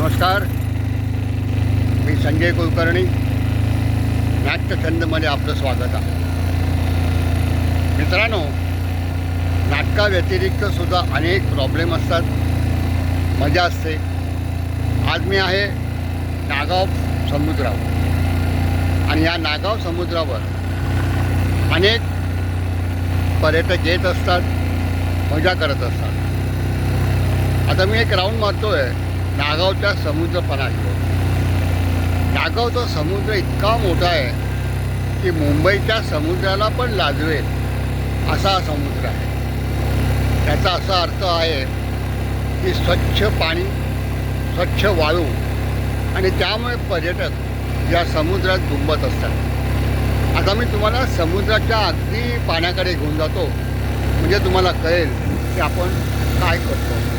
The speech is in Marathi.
नमस्कार, मी संजय कुलकर्णी. नाट्यछंदमध्ये आपलं स्वागत आहे. मित्रांनो, नाटकाव्यतिरिक्त सुद्धा अनेक प्रॉब्लेम असतात, मजा असते. आज मी आहे नागाव समुद्रावर आणि या नागाव समुद्रावर अनेक पर्यटक येत असतात, मजा करत असतात. आता मी एक राऊंड मारतो आहे नागावच्या समुद्रपणावर. नागावचा समुद्र इतका मोठा आहे की मुंबईच्या समुद्राला पण लाजवेल असा समुद्र आहे. त्याचा असा अर्थ आहे की स्वच्छ पाणी, स्वच्छ वाळू आणि त्यामुळे पर्यटक या समुद्रात घुंबत असतात. आता मी तुम्हाला समुद्राच्या अगदी पाण्याकडे घेऊन जातो, म्हणजे तुम्हाला कळेल की आपण काय करतो.